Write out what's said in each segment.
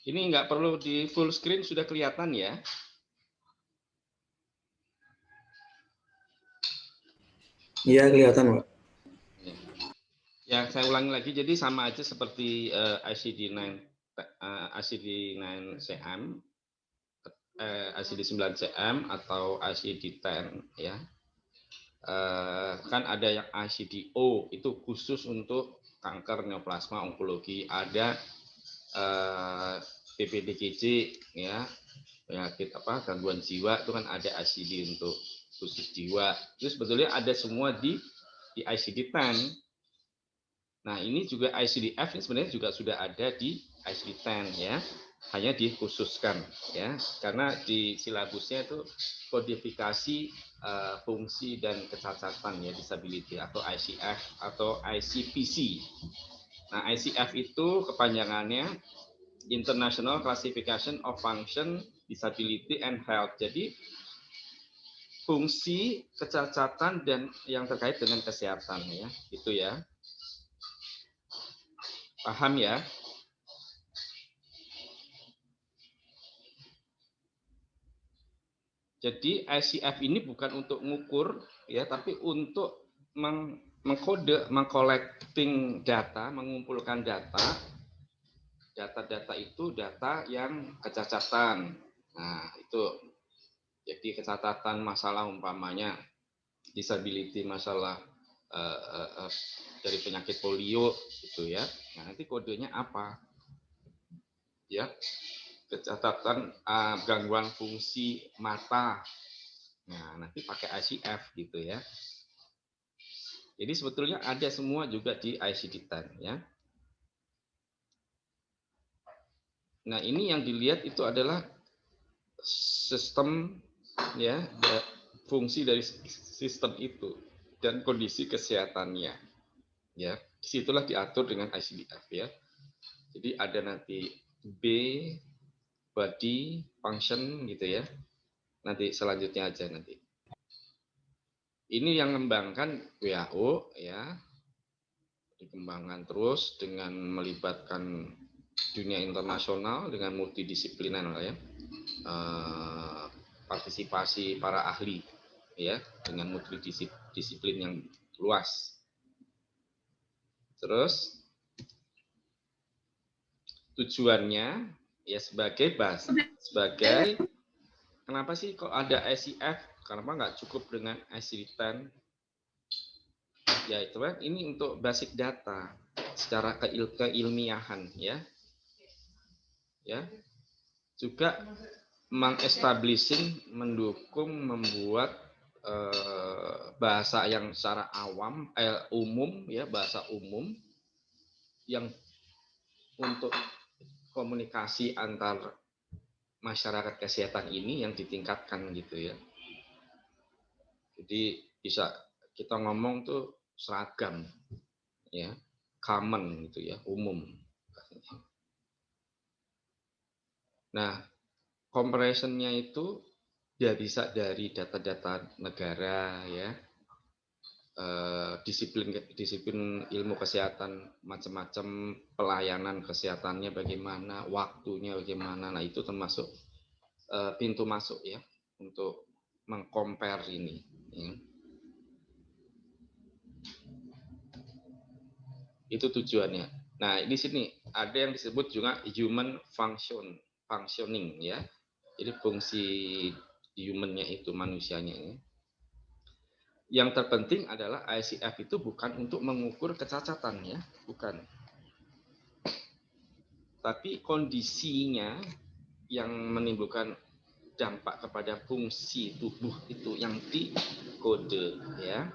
Ini nggak perlu di full screen, sudah kelihatan ya. Iya, kelihatan, Pak. Ya, saya ulangi lagi. Jadi sama aja seperti ICD-9 CM, ICD-9 CM atau ICD-10 ya. Kan ada yang ICD-O itu khusus untuk kanker, neoplasma, onkologi. Ada PPDGJ ya, penyakit apa, gangguan jiwa, itu kan ada ICD untuk khusus jiwa. Itu sebetulnya ada semua di ICD-10. Nah, ini juga ICD-F ini sebenarnya juga sudah ada di ICD-10 ya. Hanya dikhususkan ya, karena di silabusnya itu kodifikasi fungsi dan kecacatan ya, disability atau ICF atau ICPC. Nah, ICF itu kepanjangannya International Classification of Function, Disability and Health. Jadi fungsi, kecacatan dan yang terkait dengan kesehatan ya, itu ya. Paham ya? Jadi ICF ini bukan untuk mengukur ya, tapi untuk mengkode, mengcollecting data, mengumpulkan data. Data-data itu data yang kecacatan. Nah, itu jadi kecacatan masalah umpamanya disability, masalah dari penyakit polio gitu ya. Nah, nanti kodenya apa? Ya, kecacatan gangguan fungsi mata. Nah, nanti pakai ICF gitu ya. Jadi sebetulnya ada semua juga di ICD-10 ya. Nah, ini yang dilihat itu adalah sistem ya, fungsi dari sistem itu dan kondisi kesehatannya. Ya, disitulah diatur dengan ICD-10 ya. Jadi ada nanti B, body, function gitu ya. Nanti selanjutnya aja nanti. Ini yang mengembangkan WHO ya, dikembangkan terus dengan melibatkan dunia internasional dengan multidisipliner ya, partisipasi para ahli ya dengan multidisiplin yang luas. Terus tujuannya ya sebagai kenapa sih kok ada ICF? Kenapa nggak cukup dengan ICD-10? Ya itu kan ini untuk basic data secara keilmiahan ya. Ya. Juga mengestablishing, mendukung, membuat bahasa yang secara awam, umum ya, bahasa umum yang untuk komunikasi antar masyarakat kesehatan ini yang ditingkatkan gitu ya. Jadi bisa kita ngomong tuh seragam ya, common gitu ya, umum. Nah, comparison-nya itu ya bisa dari data-data negara ya, disiplin ilmu kesehatan macam-macam, pelayanan kesehatannya bagaimana, waktunya bagaimana. Nah, itu termasuk pintu masuk ya untuk mengcompare ini ya. Itu tujuannya. Nah, di sini ada yang disebut juga human functioning ya. Jadi fungsi human-nya itu, manusianya ini. Yang terpenting adalah ICF itu bukan untuk mengukur kecacatan ya, bukan. Tapi kondisinya yang menimbulkan dampak kepada fungsi tubuh itu yang dikode ya.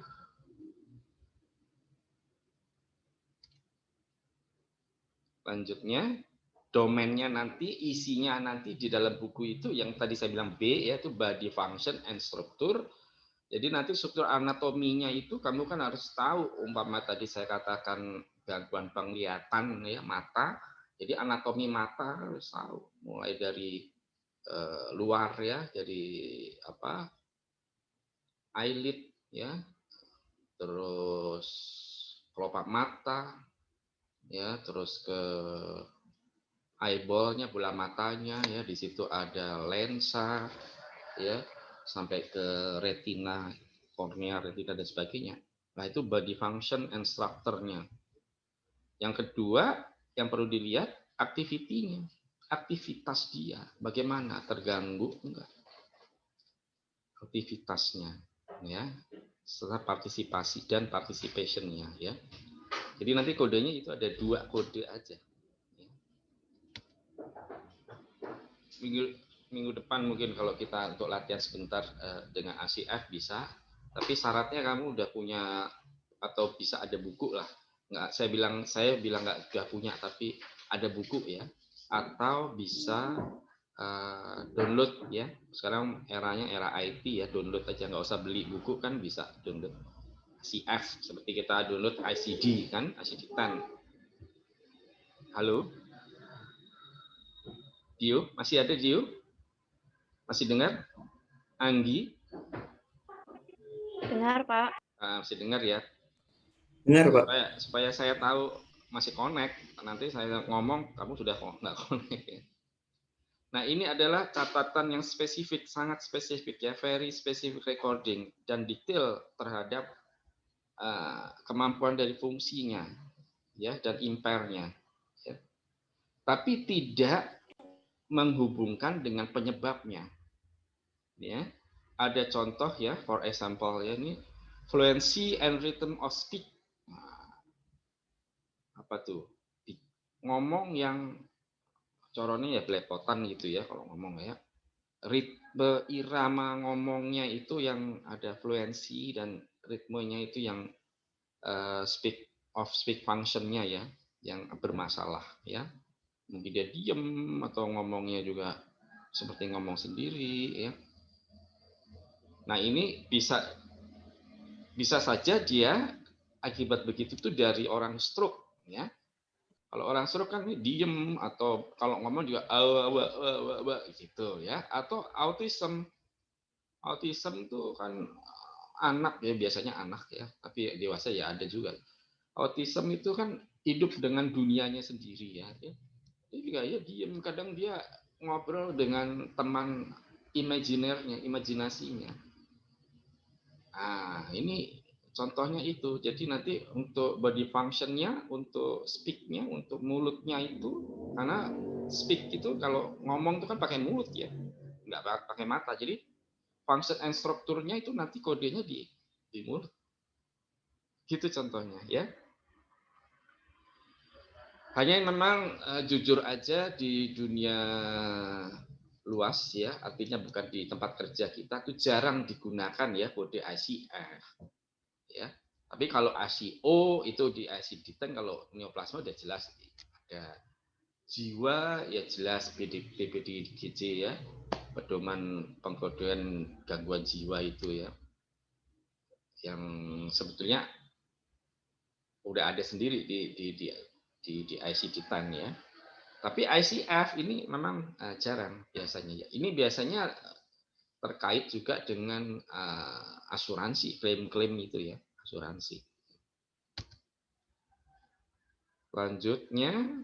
Lanjutnya, domainnya nanti, isinya nanti di dalam buku itu yang tadi saya bilang B yaitu body function and structure. Jadi nanti struktur anatominya itu kamu kan harus tahu, umpama tadi saya katakan gangguan penglihatan ya, mata. Jadi anatomi mata harus tahu, mulai dari luar ya, dari apa, eyelid ya, terus kelopak mata ya, terus ke eyeball-nya, bola matanya, ya di situ ada lensa, ya sampai ke retina, kornea, retina dan sebagainya. Nah itu body function and structure-nya. Yang kedua yang perlu dilihat activity-nya, aktivitas dia, bagaimana, terganggu enggak aktivitasnya, ya, setelah partisipasi dan participation-nya, ya. Jadi nanti kodenya itu ada 2 kode aja. Minggu depan mungkin kalau kita untuk latihan sebentar dengan ACF bisa, tapi syaratnya kamu udah punya atau bisa ada buku lah. Nggak, saya bilang nggak punya, tapi ada buku ya, atau bisa download ya. Sekarang eranya era IT ya, download aja, nggak usah beli buku kan, bisa download ACF seperti kita download ICD kan, ICD-10. Halo, Dio, masih ada Dio? Masih dengar? Anggi? Dengar, Pak. Masih dengar ya? Dengar, Pak. Supaya saya tahu masih connect. Nanti saya ngomong, kamu sudah nggak connect ya. Nah, ini adalah catatan yang spesifik, sangat spesifik ya, very specific recording dan detail terhadap kemampuan dari fungsinya, ya, dan impairnya. Ya. Tapi tidak menghubungkan dengan penyebabnya. Ya, ada contoh ya, for example ya, ini fluency and rhythm of speech. Nah, apa tuh? Ngomong yang corone ya belepotan gitu ya kalau ngomong ya. Ritme irama ngomongnya itu yang ada fluency dan ritmenya itu yang speak function-nya ya, yang bermasalah ya. Mungkin dia diem atau ngomongnya juga seperti ngomong sendiri ya. Nah, ini bisa saja dia akibat begitu tuh dari orang stroke ya. Kalau orang stroke kan diem atau kalau ngomong juga gitu ya. Atau autism itu kan anak ya, biasanya anak ya, tapi dewasa ya ada juga. Autism itu kan hidup dengan dunianya sendiri ya. Dia juga ya diem, kadang dia ngobrol dengan teman imajinasinya. Nah, ini contohnya itu. Jadi nanti untuk body function-nya, untuk speak-nya, untuk mulutnya itu, karena speak itu kalau ngomong itu kan pakai mulut ya, nggak pakai mata. Jadi function and strukturnya itu nanti kodenya di mulut. Gitu contohnya ya. Hanya memang jujur aja di dunia luas ya, artinya bukan di tempat kerja kita tuh jarang digunakan ya kode ICF ya. Tapi kalau ACO itu di ICD-10, kalau neoplasma udah jelas ada jiwa ya, jelas PPDGJ ya, pedoman pengkodean gangguan jiwa itu ya, yang sebetulnya udah ada sendiri di ICD-10 ya. Tapi ICF ini memang jarang biasanya ya. Ini biasanya terkait juga dengan asuransi, klaim-klaim itu ya, asuransi. Selanjutnya,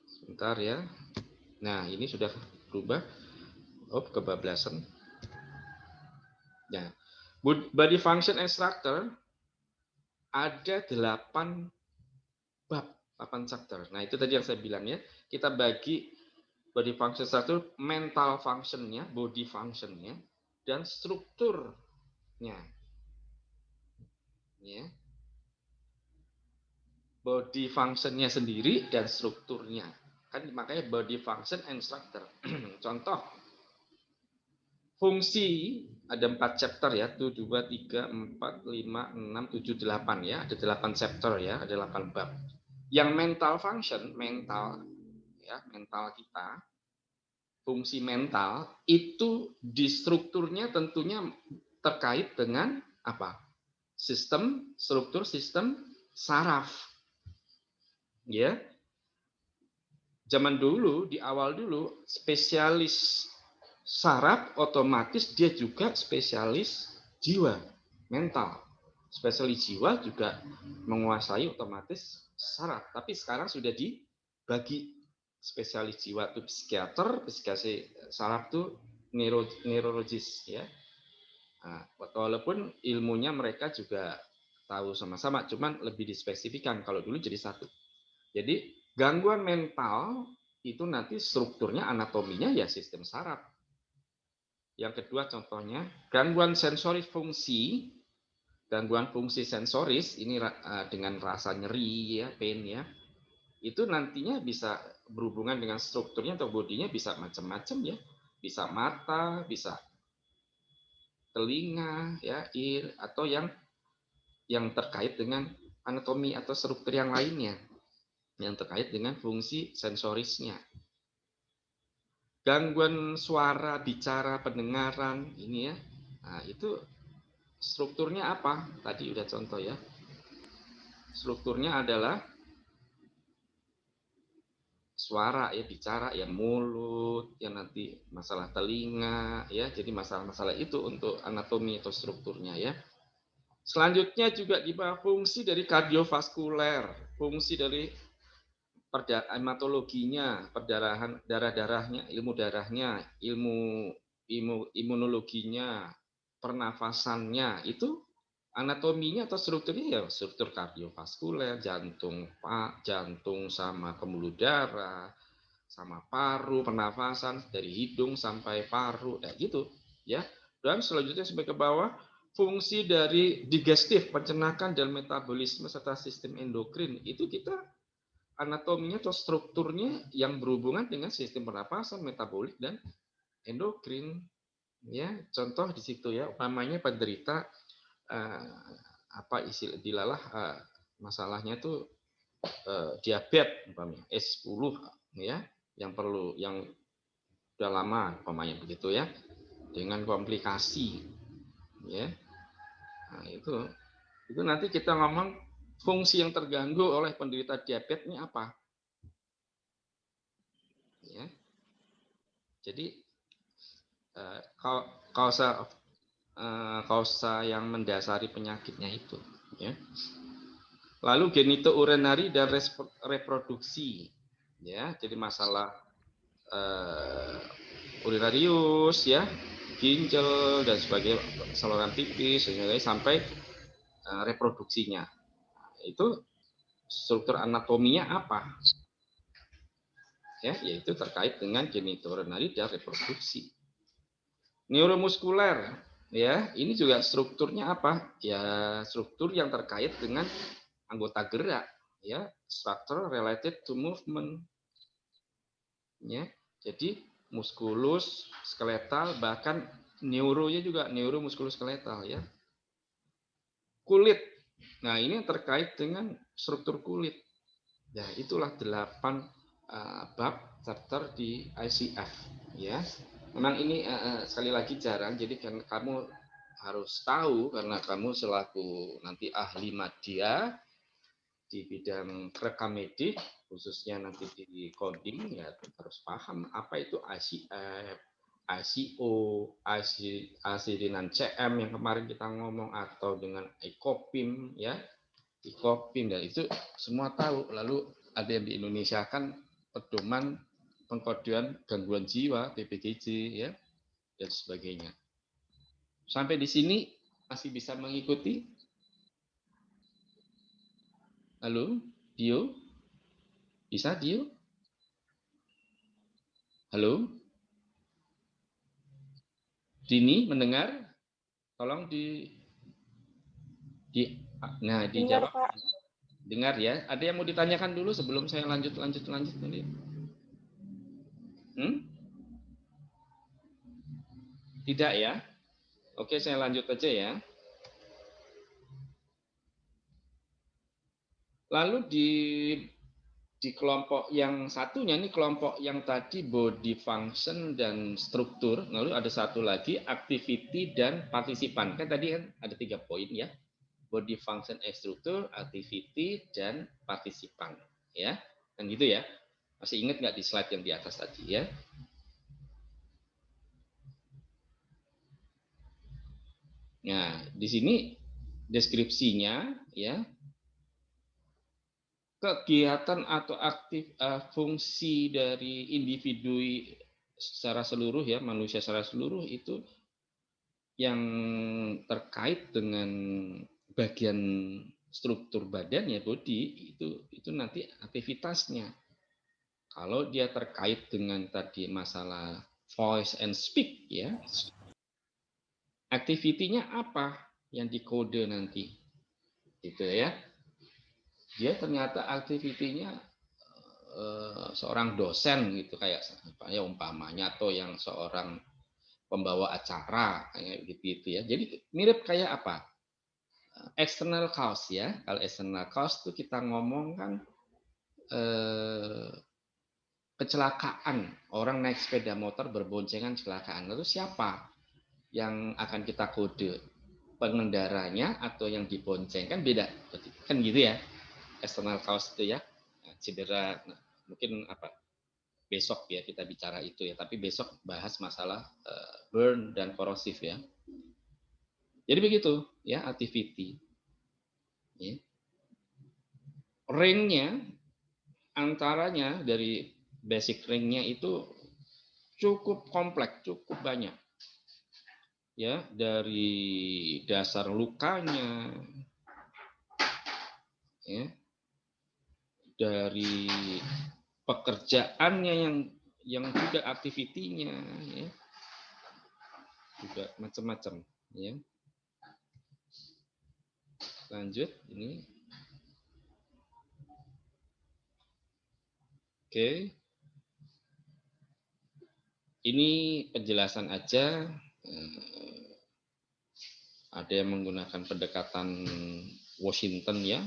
sebentar ya. Nah, ini sudah berubah. Oh, kebablasan. Ya. Body function and structure ada 8 bab, 8 chapter. Nah, itu tadi yang saya bilang ya. Kita bagi body function structure, mental function-nya, body function-nya, dan strukturnya. Ya. Body function-nya sendiri dan strukturnya. Kan makanya body function and structure. Contoh, fungsi ada 4 chapter ya, 1, 2, 3, 4, 5, 6, 7, 8 ya, ada 8 chapter ya, ada 8 bab. Yang mental function, mental ya, mental kita, fungsi mental itu di strukturnya tentunya terkait dengan apa? Struktur sistem saraf. Ya. Zaman dulu, di awal dulu, spesialis saraf otomatis dia juga spesialis jiwa, mental. Spesialis jiwa juga menguasai otomatis saraf, tapi sekarang sudah dibagi spesialis jiwa itu psikiater, psikiatri saraf itu neurologis ya. Nah, walaupun ilmunya mereka juga tahu sama-sama, cuman lebih dispesifikan. Kalau dulu jadi satu. Jadi gangguan mental itu nanti strukturnya anatominya ya sistem saraf. Yang kedua contohnya gangguan sensoris fungsi. Gangguan fungsi sensoris ini dengan rasa nyeri ya, pain ya. Itu nantinya bisa berhubungan dengan strukturnya atau bodinya bisa macam-macam ya. Bisa mata, bisa telinga ya, ear atau yang terkait dengan anatomi atau struktur yang lainnya yang terkait dengan fungsi sensorisnya. Gangguan suara, bicara, pendengaran ini ya. Nah, itu strukturnya apa? Tadi udah contoh ya. Strukturnya adalah suara ya, bicara ya, mulut, ya nanti masalah telinga ya. Jadi masalah-masalah itu untuk anatomi atau strukturnya ya. Selanjutnya juga di bawah fungsi dari kardiovaskuler, fungsi dari hematologinya, perdarahan, darah-darahnya, ilmu darahnya, ilmu imunologinya, pernafasannya, itu anatominya atau strukturnya ya struktur kardiovaskuler, jantung sama pembuluh darah, sama paru, pernafasan dari hidung sampai paru, kayak gitu ya. Dan selanjutnya sampai ke bawah fungsi dari digestif, pencernaan dan metabolisme serta sistem endokrin itu kita anatominya atau strukturnya yang berhubungan dengan sistem pernapasan, metabolik dan endokrin. Ya, contoh di situ ya, umpamanya penderita apa istilah masalahnya itu diabetes umpamanya S10 ya, yang udah lama umpamanya begitu ya, dengan komplikasi ya. Nah, itu nanti kita ngomong fungsi yang terganggu oleh penderita diabetes ini apa? Ya. Jadi kausa yang mendasari penyakitnya itu ya. Lalu genitourinary dan reproduksi ya, jadi masalah urinarius ya, ginjal dan sebagainya, saluran tipis sampai reproduksinya. Itu struktur anatominya apa? Ya, yaitu terkait dengan genitourinary dan reproduksi. Neuromuskuler ya, ini juga strukturnya apa? Ya, struktur yang terkait dengan anggota gerak ya, structure related to movement. Ya. Jadi muskulus, skeletal, bahkan neuronya juga neuromuskuloskeletal ya. Kulit. Nah, ini terkait dengan struktur kulit. Ya, itulah 8 bab chapter di ICF ya. Memang ini sekali lagi jarang, jadi kan kamu harus tahu karena kamu selaku nanti ahli media di bidang rekam medik, khususnya nanti di coding ya harus paham apa itu ICF, ICO, asidinan CM yang kemarin kita ngomong atau dengan ICOPIM ya, ICOPIM dan itu semua tahu. Lalu ada yang di Indonesia kan pedoman pengkodean gangguan jiwa PPGJ ya dan sebagainya. Sampai di sini masih bisa mengikuti? Halo, Dio? Bisa Dio? Halo? Dini mendengar? Tolong dijawab. Pak. Dengar ya. Ada yang mau ditanyakan dulu sebelum saya lanjut nanti? Tidak ya? Oke, saya lanjut aja ya. Lalu di kelompok yang satunya, ini kelompok yang tadi body function dan struktur, lalu ada satu lagi activity dan partisipan. Kan tadi kan ada 3 poin ya. Body function and struktur, activity dan partisipan ya. Kan gitu ya. Masih ingat nggak di slide yang di atas tadi ya? Nah, di sini deskripsinya ya. kegiatan atau fungsi dari individu secara seluruh ya, manusia secara seluruh itu yang terkait dengan bagian struktur badan ya, body, itu nanti aktivitasnya. Kalau dia terkait dengan tadi masalah voice and speak ya, aktivitinya apa yang dikode nanti, gitu ya. Dia ternyata aktivitinya seorang dosen gitu, kayak ya umpamanya, atau yang seorang pembawa acara kayak gitu ya. Jadi mirip kayak apa? External cause ya. Kalau external cause itu kita ngomong kan kecelakaan, orang naik sepeda motor berboncengan kecelakaan. Lalu siapa yang akan kita kode? Pengendaranya atau yang dibonceng? Kan beda, kan gitu ya. External cause itu ya, cedera. Nah, mungkin apa? Besok ya kita bicara itu ya. Tapi besok bahas masalah burn dan korosif ya. Jadi begitu ya, activity. Ya. Ring-nya antaranya dari basic ring-nya itu cukup kompleks, cukup banyak. Ya, dari dasar lukanya, ya, dari pekerjaannya yang juga aktivitinya, ya, juga macam-macam, ya. Lanjut ini, oke. Ini penjelasan aja. Ada yang menggunakan pendekatan Washington ya,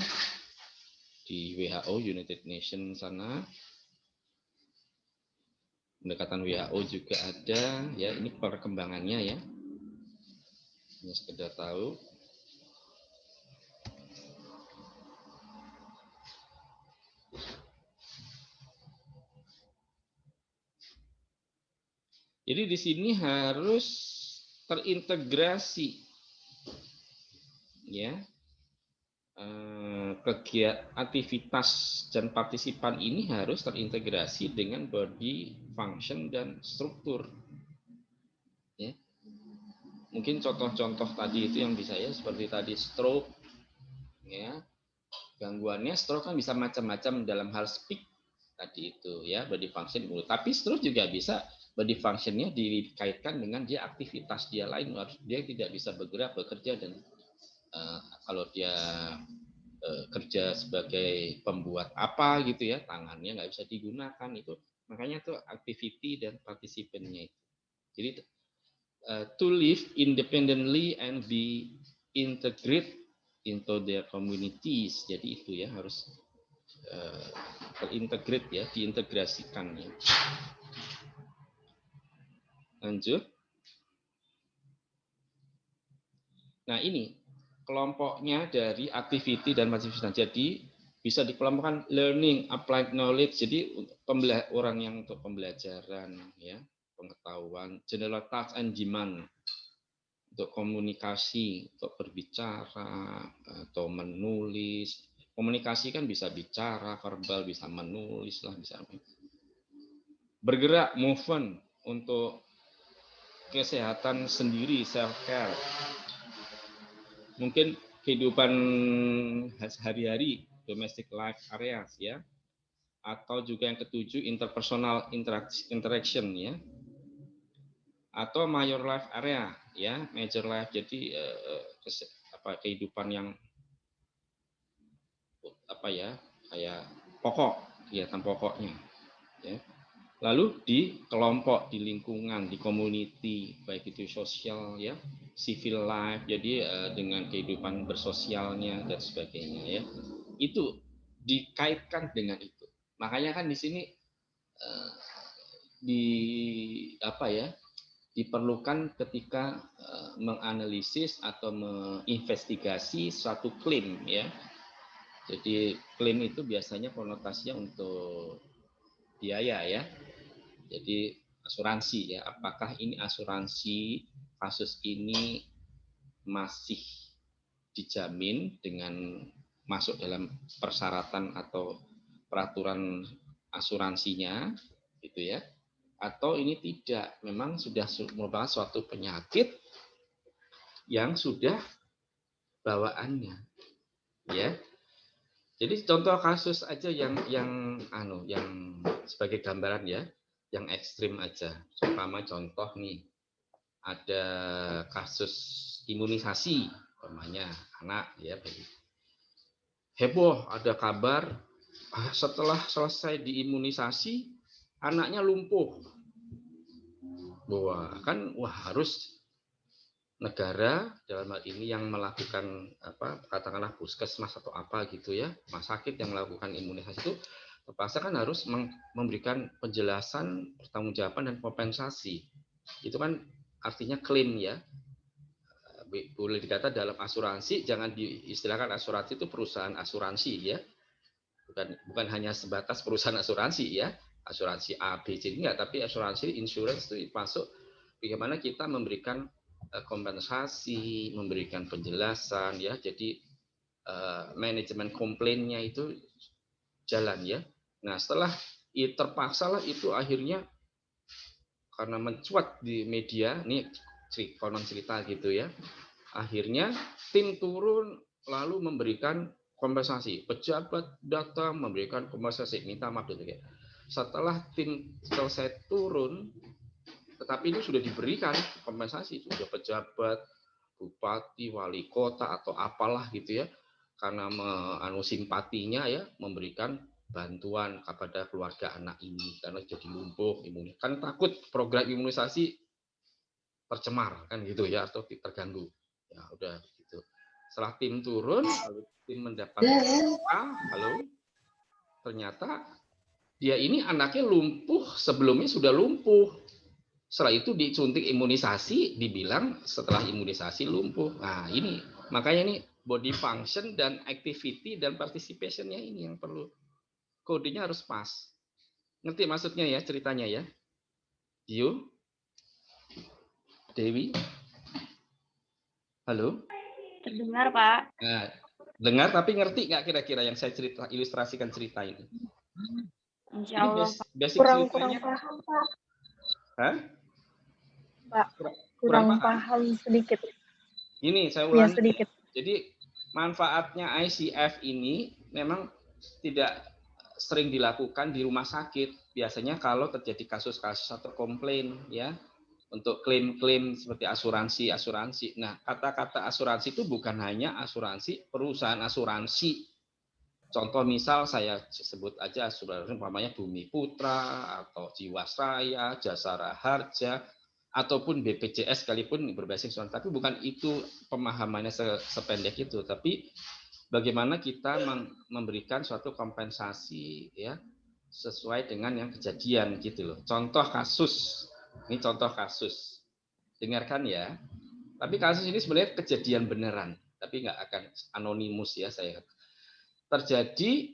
di WHO, United Nations sana. Pendekatan WHO juga ada ya, ini perkembangannya ya. Hanya sekedar tahu. Jadi di sini harus terintegrasi ya, kegiatan, aktivitas dan partisipan ini harus terintegrasi dengan body function dan struktur. Ya. Mungkin contoh-contoh tadi itu yang bisa ya, seperti tadi stroke, ya, gangguannya stroke kan bisa macam-macam dalam hal speak tadi itu ya, body function mulut. Tapi stroke juga bisa body functionnya dikaitkan dengan dia aktivitas dia lain, dia tidak bisa bergerak, bekerja, dan kalau dia kerja sebagai pembuat apa gitu ya, tangannya nggak bisa digunakan itu. Makanya tuh activity dan partisipannya itu. Jadi to live independently and be integrate into their communities. Jadi itu ya harus terintegrate ya, diintegrasikan ya. Lanjut. Nah ini kelompoknya dari activity dan participation. Jadi bisa dikelompokkan learning, applied knowledge. Jadi orang yang untuk pembelajaran ya, pengetahuan, general task and demand, untuk komunikasi, untuk berbicara atau menulis. Komunikasi kan bisa bicara, verbal, bisa menulis lah, bisa bergerak, movement, untuk kesehatan sendiri, self care. Mungkin kehidupan sehari-hari, domestic life areas ya, atau juga yang ketujuh interpersonal interaction ya, atau major life area ya, major life, jadi kehidupan yang apa ya, kayak pokok, kegiatan pokoknya ya. Lalu di kelompok, di lingkungan, di community, baik itu sosial ya, civil life, jadi dengan kehidupan bersosialnya dan sebagainya ya, itu dikaitkan dengan itu. Makanya kan di sini di apa ya, diperlukan ketika menganalisis atau menginvestigasi suatu klaim ya. Jadi klaim itu biasanya konotasinya untuk biaya ya. Jadi asuransi ya, apakah ini asuransi kasus ini masih dijamin dengan masuk dalam persyaratan atau peraturan asuransinya, gitu ya. Atau ini tidak, memang sudah merupakan suatu penyakit yang sudah bawaannya, ya. Jadi contoh kasus aja yang sebagai gambaran ya, yang ekstrim aja. Umpama contoh nih, ada kasus imunisasi, umpamanya anak ya, heboh ada kabar setelah selesai diimunisasi anaknya lumpuh. Harus negara dalam hal ini yang melakukan katakanlah puskesmas atau apa gitu ya, rumah sakit yang melakukan imunisasi itu terpaksa kan harus memberikan penjelasan, pertanggungjawaban dan kompensasi. Itu kan artinya klaim ya. Boleh dikata dalam asuransi, jangan diistilahkan asuransi itu perusahaan asuransi ya. Bukan hanya sebatas perusahaan asuransi ya. Asuransi A, B, C enggak, tapi asuransi insurance itu masuk bagaimana kita memberikan kompensasi, memberikan penjelasan ya. Jadi manajemen komplainnya itu jalan ya. Nah, setelah terpaksa lah itu akhirnya karena mencuat di media, ini konon cerita gitu ya. Akhirnya tim turun lalu memberikan kompensasi. Pejabat datang memberikan kompensasi, minta maaf gitu ya. Setelah tim selesai turun, tetapi itu sudah diberikan kompensasi, sudah pejabat, bupati, wali kota atau apalah gitu ya, karena simpatinya ya memberikan bantuan kepada keluarga anak ini karena jadi lumpuh imun. Kan takut program imunisasi tercemar kan gitu ya atau terganggu. Ya udah gitu. Setelah tim turun, lalu tim mendapat ternyata dia ini anaknya lumpuh, sebelumnya sudah lumpuh. Setelah itu disuntik imunisasi, dibilang setelah imunisasi lumpuh. Nah ini, makanya ini body function dan activity dan participation-nya ini yang perlu. Kodenya harus pas. Ngerti maksudnya ya, ceritanya ya? Dio? Dewi? Halo? Terdengar, Pak. Nah, dengar tapi ngerti nggak kira-kira yang saya ilustrasikan cerita ini? Insya Allah, Pak. Basic Kurang ceritanya. paham, Pak. Hah? Pak, kurang paham sedikit. Ini saya ulangi. Ya, sedikit. Jadi manfaatnya ICF ini memang tidak sering dilakukan di rumah sakit. Biasanya kalau terjadi kasus-kasus atau komplain ya, untuk klaim-klaim seperti asuransi. Nah, kata-kata asuransi itu bukan hanya asuransi perusahaan asuransi. Contoh misal saya sebut aja asuransi umpamanya Bumi Putra atau Jiwasraya, Jasara Harja, ataupun BPJS sekalipun berbasis asuransi. Tapi bukan itu pemahamannya sependek itu. Tapi bagaimana kita memberikan suatu kompensasi ya sesuai dengan yang kejadian gitu loh. Contoh kasus. Ini contoh kasus. Dengarkan ya. Tapi kasus ini sebenarnya kejadian beneran. Tapi nggak akan anonimus ya saya. Terjadi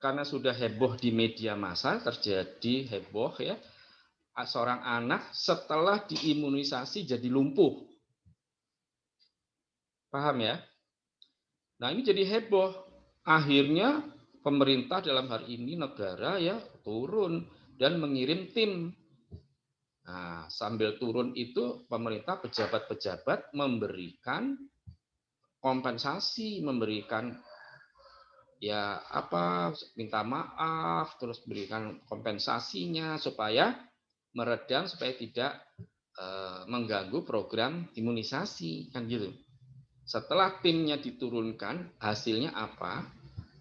karena sudah heboh di media massa, terjadi heboh ya. Seorang anak setelah diimunisasi jadi lumpuh. Paham ya? Nah, ini jadi heboh. Akhirnya pemerintah dalam hal ini negara ya turun dan mengirim tim. Nah, sambil turun itu pemerintah pejabat-pejabat memberikan kompensasi, memberikan ya minta maaf, terus berikan kompensasinya supaya meredam, supaya tidak mengganggu program imunisasi kan gitu. Setelah timnya diturunkan, hasilnya apa?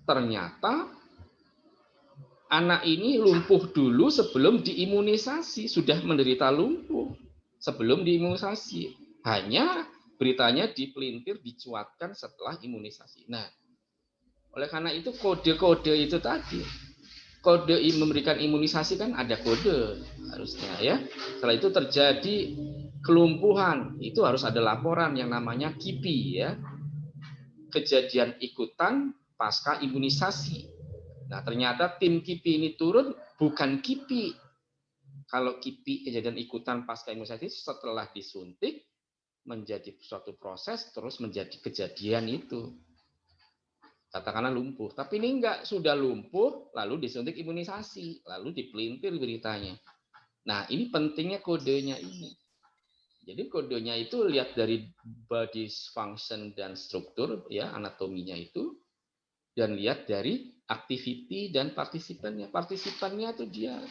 Ternyata anak ini lumpuh dulu sebelum diimunisasi, sudah menderita lumpuh sebelum diimunisasi. Hanya beritanya dipelintir, dicuatkan setelah imunisasi. Nah, oleh karena itu kode-kode itu tadi, kode memberikan imunisasi kan ada kode harusnya ya. Setelah itu terjadi kelumpuhan, itu harus ada laporan yang namanya KIPI ya. Kejadian ikutan pasca imunisasi. Nah, ternyata tim KIPI ini turun bukan KIPI. Kalau KIPI kejadian ikutan pasca imunisasi setelah disuntik, menjadi suatu proses terus menjadi kejadian itu. Katakanlah lumpuh, tapi ini enggak, sudah lumpuh lalu disuntik imunisasi, lalu dipelintir beritanya. Nah, ini pentingnya kodenya ini. Jadi kodenya itu lihat dari body function dan struktur ya, anatominya itu, dan lihat dari activity dan partisipannya. Partisipannya itu dia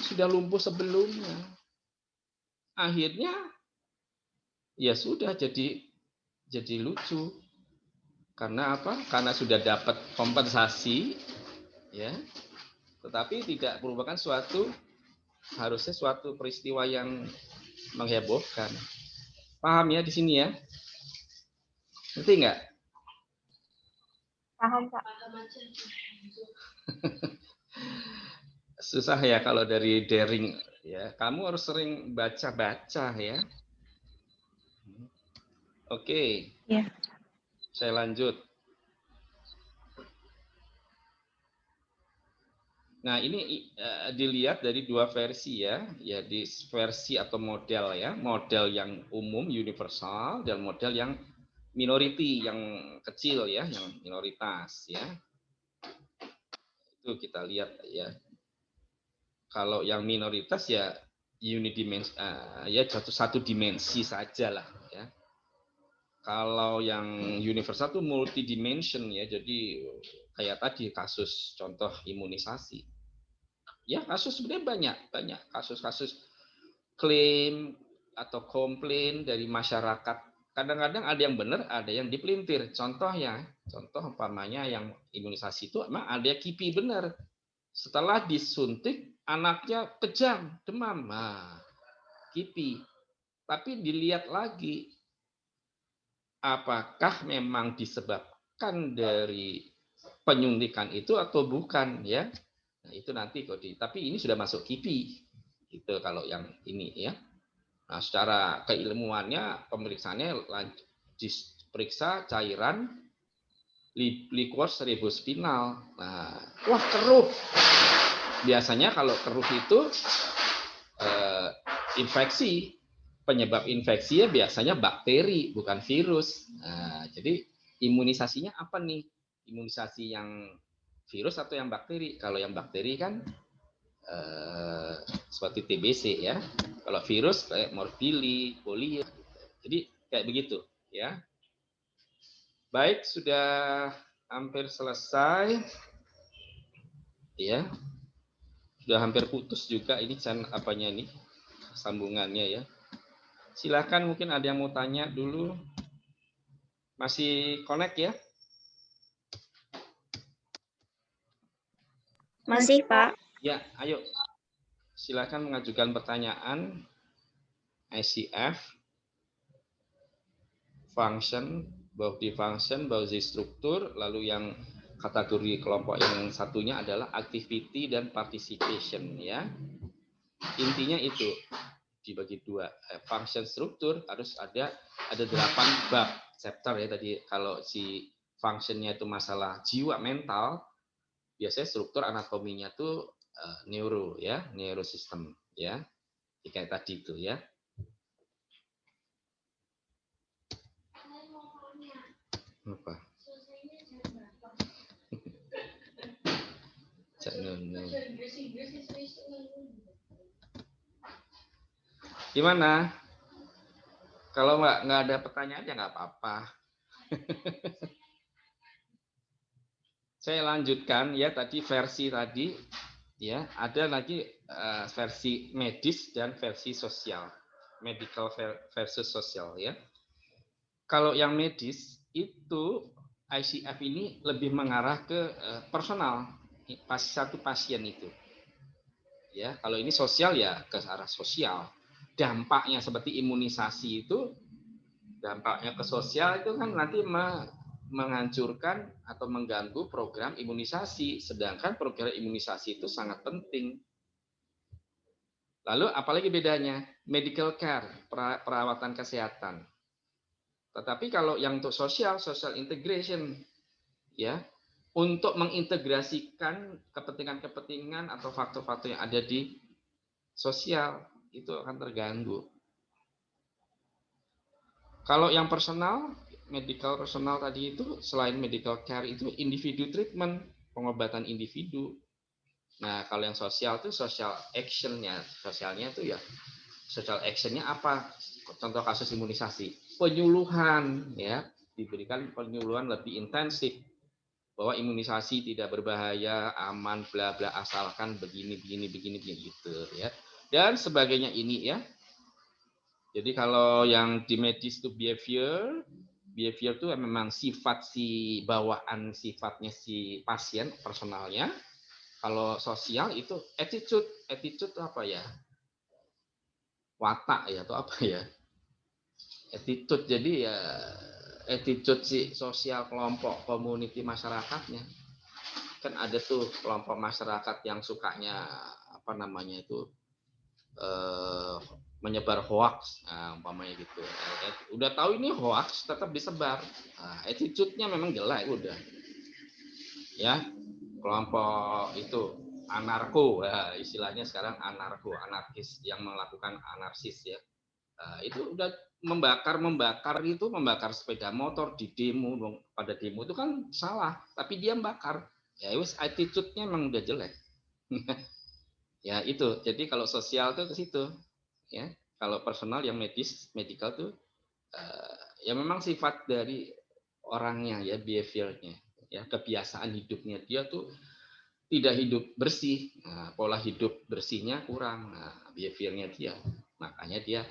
sudah lumpuh sebelumnya. Akhirnya ya sudah jadi lucu. Karena apa? Karena sudah dapat kompensasi ya. Tetapi tidak merupakan harusnya suatu peristiwa yang menghebohkan. Paham ya di sini ya? Ngerti nggak? Paham, Pak. Susah ya kalau dari daring ya. Kamu harus sering baca-baca ya. Oke. Ya. Saya lanjut. Nah, ini dilihat dari dua versi ya. Ya, di versi atau model ya. Model yang umum universal dan model yang minority, yang kecil ya, yang minoritas ya. Itu kita lihat ya. Kalau yang minoritas ya ya satu dimensi saja lah ya. Kalau yang universal itu multidimension ya, jadi kayak tadi kasus contoh imunisasi. Ya kasus sebenarnya banyak kasus-kasus klaim atau komplain dari masyarakat. Kadang-kadang ada yang benar, ada yang dipelintir. Contoh umpamanya yang imunisasi itu emang ada KIPI benar. Setelah disuntik anaknya kejang, demam. Nah, KIPI. Tapi dilihat lagi apakah memang disebabkan dari penyuntikan itu atau bukan ya. Nah, itu nanti tapi ini sudah masuk KIPI gitu kalau yang ini ya. Nah, secara keilmuannya pemeriksaannya diperiksa cairan liquor cerebrospinal. Nah, wah keruh. Biasanya kalau keruh itu infeksi. Penyebab infeksi ya biasanya bakteri, bukan virus. Nah, jadi imunisasinya apa nih? Imunisasi yang virus atau yang bakteri? Kalau yang bakteri kan seperti TBC ya. Kalau virus kayak morbilli, polio. Jadi kayak begitu ya. Baik, sudah hampir selesai. Ya. Sudah hampir putus juga ini apanya nih? Sambungannya ya. Silakan mungkin ada yang mau tanya dulu. Masih connect ya? Masih, Pak. Ya, ayo. Silakan mengajukan pertanyaan. ICF, function, body function, body struktur, lalu yang kategori kelompok yang satunya adalah activity dan participation ya. Intinya itu dibagi dua. Function struktur harus ada 8 bab chapter ya tadi. Kalau si functionnya itu masalah jiwa mental, biasanya struktur anatominya tuh neuro ya, neurosystem ya. Kayak tadi itu ya. Apa? Gimana? Kalau nggak ada pertanyaan ya nggak apa-apa. Saya lanjutkan ya tadi versi tadi ya ada lagi versi medis dan versi sosial, medical versus sosial ya. Kalau yang medis itu ICF ini lebih mengarah ke personal satu pasien itu ya. Kalau ini sosial ya ke arah sosial. Dampaknya seperti imunisasi itu, dampaknya ke sosial itu kan nanti menghancurkan atau mengganggu program imunisasi, sedangkan program imunisasi itu sangat penting. Lalu apalagi bedanya? Medical care, perawatan kesehatan. Tetapi kalau yang untuk social integration ya, untuk mengintegrasikan kepentingan-kepentingan atau faktor-faktor yang ada di sosial itu akan terganggu. Kalau yang personal, medical personal tadi itu selain medical care itu individu treatment, pengobatan individu. Nah, kalau yang sosial itu social action-nya, sosialnya itu ya social action-nya apa? Contoh kasus imunisasi, penyuluhan ya, diberikan penyuluhan lebih intensif bahwa imunisasi tidak berbahaya, aman, bla bla, asalkan begini gitu ya. Dan sebagainya ini ya. Jadi kalau yang di medis itu behavior itu memang sifat si bawaan sifatnya si pasien personalnya. Kalau sosial itu attitude itu apa ya? Watak ya atau apa ya? Attitude jadi ya attitude si sosial kelompok community masyarakatnya. Kan ada tuh kelompok masyarakat yang sukanya apa namanya itu menyebar hoax, nah, umpamanya gitu. Udah tahu ini hoax, tetap disebar. Nah, attitude-nya memang jelek udah. Ya, kelompok itu anarko, ya, istilahnya sekarang anarkis yang melakukan anarsis ya. Nah, itu udah membakar sepeda motor di demo, pada demo itu kan salah, tapi dia membakar. Ya, wis attitude-nya memang udah jelek. Ya itu. Jadi kalau sosial tuh ke situ. Ya, kalau personal yang medical tuh ya memang sifat dari orangnya ya, behaviornya, ya kebiasaan hidupnya dia tuh tidak hidup bersih, nah, pola hidup bersihnya kurang, nah, behaviornya dia, makanya dia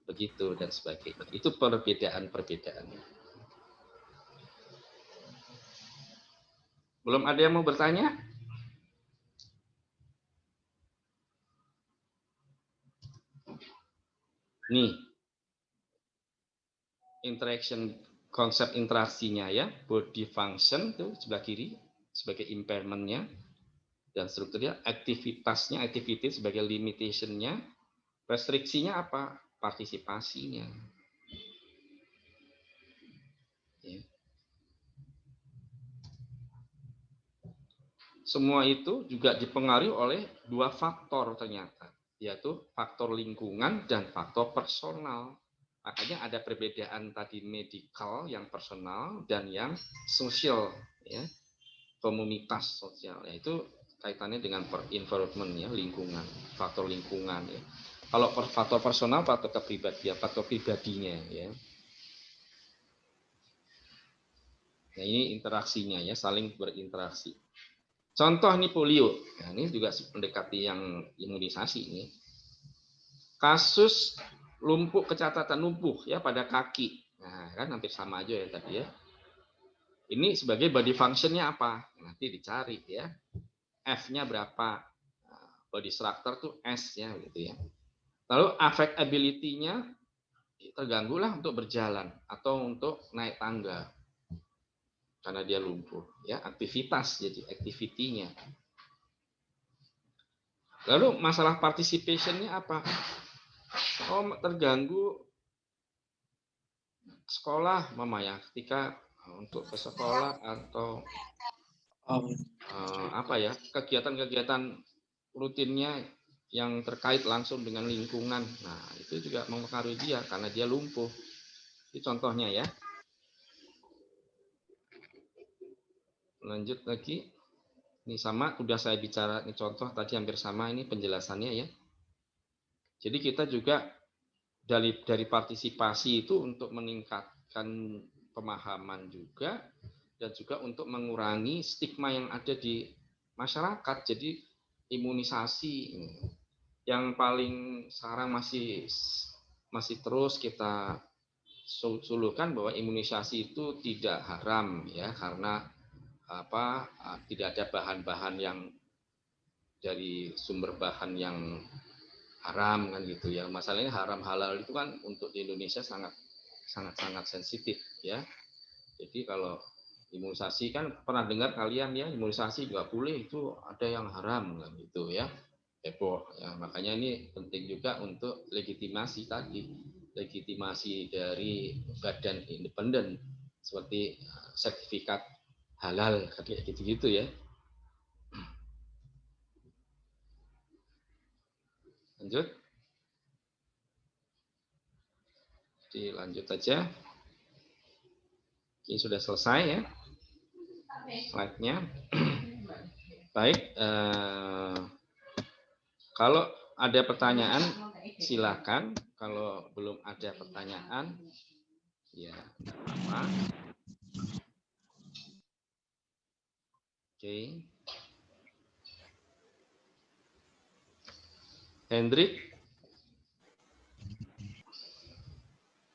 begitu dan sebagainya. Itu perbedaan-perbedaannya. Belum ada yang mau bertanya? Nih, interaction, konsep interaksinya ya, body function tuh sebelah kiri sebagai impairment-nya dan strukturnya, aktivitasnya, activity sebagai limitation-nya, restriksinya apa? Partisipasinya. Ya. Semua itu juga dipengaruhi oleh dua faktor ternyata, yaitu faktor lingkungan dan faktor personal. Makanya ada perbedaan tadi medical yang personal dan yang sosial, ya, komunitas sosial. Yaitu kaitannya dengan environment ya, lingkungan, faktor lingkungan ya. Kalau faktor personal, faktor kepribadian, faktor pribadinya ya. Nah, ini interaksinya ya, saling berinteraksi. Contoh nih polio. Nah, ini juga mendekati yang imunisasi ini. Kasus lumpuh, kecacatan lumpuh ya pada kaki. Nah, kan hampir sama aja ya tadi ya. Ini sebagai body function-nya apa? Nanti dicari ya. F-nya berapa? Body structure tuh S ya gitu ya. Lalu affectability-nya terganggu lah untuk berjalan atau untuk naik tangga karena dia lumpuh ya, aktivitas jadi activity-nya. Lalu masalah participation-nya apa? Oh, terganggu sekolah mama ya, ketika untuk ke sekolah atau apa ya, kegiatan-kegiatan rutinnya yang terkait langsung dengan lingkungan. Nah, itu juga mempengaruhi dia karena dia lumpuh. Ini contohnya ya. Lanjut lagi. Ini sama, udah saya bicara, ini contoh tadi hampir sama, ini penjelasannya ya. Jadi kita juga dari partisipasi itu untuk meningkatkan pemahaman juga, dan juga untuk mengurangi stigma yang ada di masyarakat. Jadi imunisasi yang paling sekarang masih terus kita suluhkan bahwa imunisasi itu tidak haram ya, karena apa, tidak ada bahan-bahan yang dari sumber bahan yang haram kan gitu ya. Masalahnya haram halal itu kan untuk di Indonesia sangat sensitif ya. Jadi kalau imunisasi kan pernah dengar kalian ya, imunisasi juga boleh, itu ada yang haram kan gitu ya. Heboh ya, makanya ini penting juga untuk legitimasi tadi, legitimasi dari badan independen seperti sertifikat halal kayak gitu-gitu ya. Lanjut. Jadi lanjut aja. Oke, sudah selesai ya slide-nya. Baik, kalau ada pertanyaan silakan. Kalau belum ada pertanyaan, ya tidak apa-apa. Oke. Hendrik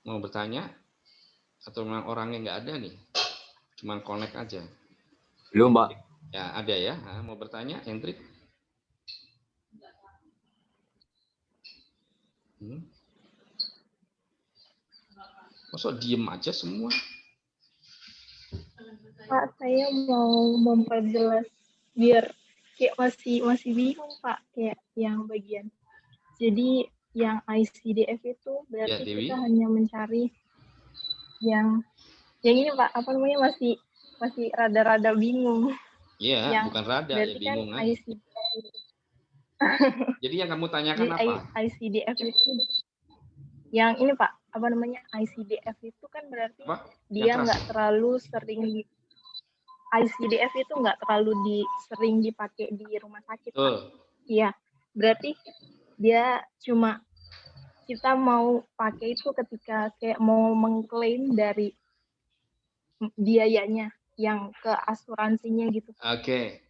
mau bertanya atau memang orangnya nggak ada nih, cuma connect aja? Belum, Pak. Ya ada ya. Nah, mau bertanya, Hendrik? Masa diem aja semua? Pak, saya mau memperjelas biar kayak masih bingung Pak, kayak yang bagian. Jadi yang ICDF itu Ya, berarti Dewi. kita hanya mencari yang ini Pak, apa namanya masih rada-rada bingung. Iya, Yang bukan rada, ya berarti kan bingung aja. ICDF. Jadi yang kamu tanyakan Jadi apa? ICDF itu yang ini Pak, apa namanya ICDF itu kan berarti Apa? dia Yang nggak terlalu sering ICDF itu nggak terlalu sering dipakai di rumah sakit Pak. Iya, berarti dia cuma kita mau pakai itu ketika kayak mau mengklaim dari biayanya yang ke asuransinya gitu. Oke,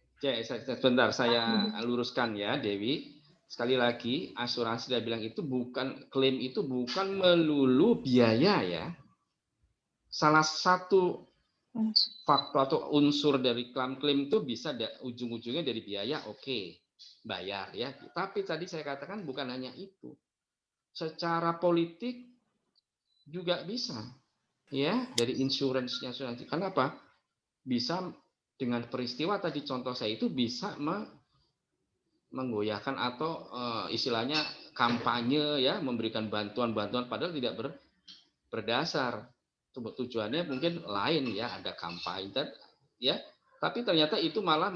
sebentar saya luruskan ya, Dewi. Sekali lagi, asuransi dia bilang itu bukan, klaim itu bukan melulu biaya ya. Salah satu faktor atau unsur dari klaim itu bisa ujung-ujungnya dari biaya, oke, bayar ya. Tapi tadi saya katakan bukan hanya itu. Secara politik juga bisa ya, dari insuransinya. Kenapa? Bisa dengan peristiwa tadi contoh saya itu bisa menggoyahkan atau istilahnya kampanye ya, memberikan bantuan-bantuan padahal tidak berdasar. Tujuannya mungkin lain ya, ada kampanye ya, tapi ternyata itu malah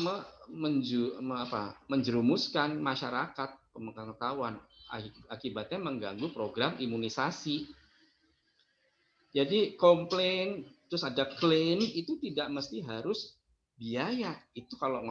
menjerumuskan masyarakat pengetahuan, akibatnya mengganggu program imunisasi. Jadi komplain terus ada klaim itu tidak mesti harus biaya. Itu kalau